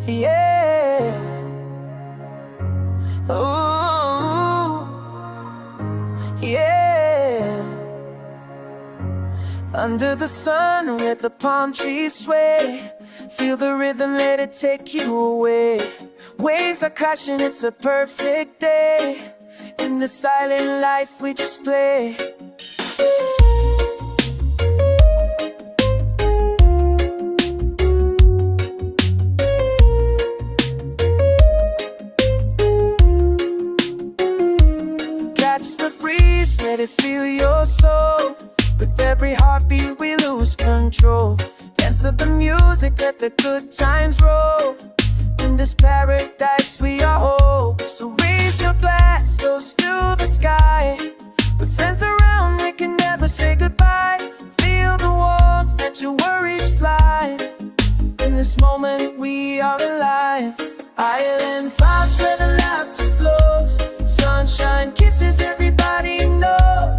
Yeah. Ooh. Yeah. Under the sun, where the palm trees sway, feel the rhythm, let it take you away. Waves are crashing, it's a perfect day. In the silent life we just play. Catch the breeze, let it fill your soul. With every heartbeat we lose control. Dance to the music, let the good times roll. In this paradise we are whole. So raise your glass, toast to the sky. With friends around we can never say goodbye. Feel the warmth, let your worries fly. In this moment we are alive. Island vibes where the laughter flows. Sunshine kisses, everybody know.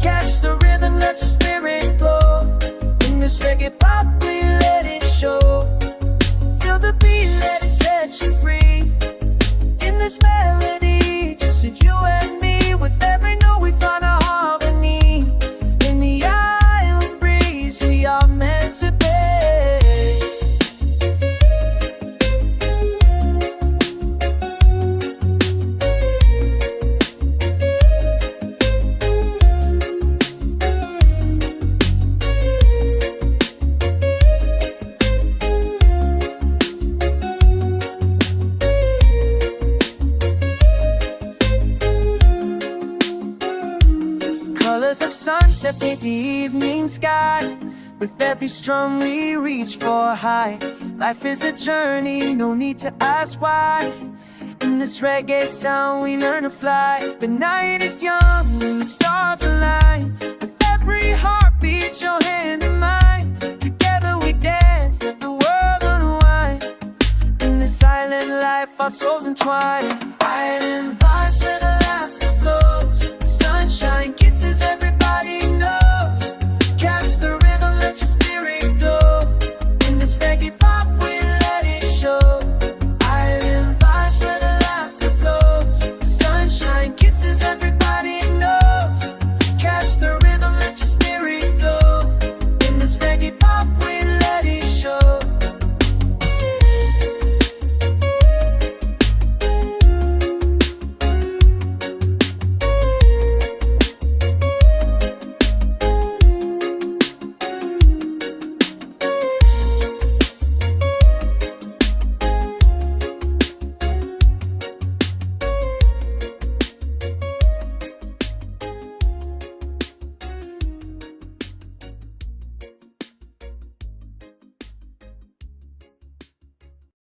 Catch the rhythm, let your spirit glow. In this reggae pop we let it show. Feel the beat, let it set you free. In this melody, just you and me. With every note we find a harmony. In the island breeze we are meant to be. Colors of sunset paint the evening sky. With every strum we reach for high. Life is a journey, no need to ask why. In this reggae sound we learn to fly. The night is young and the stars align. With every heartbeat, your hand in mine. Together we dance, let the world unwind. In this silent life our souls entwine. Island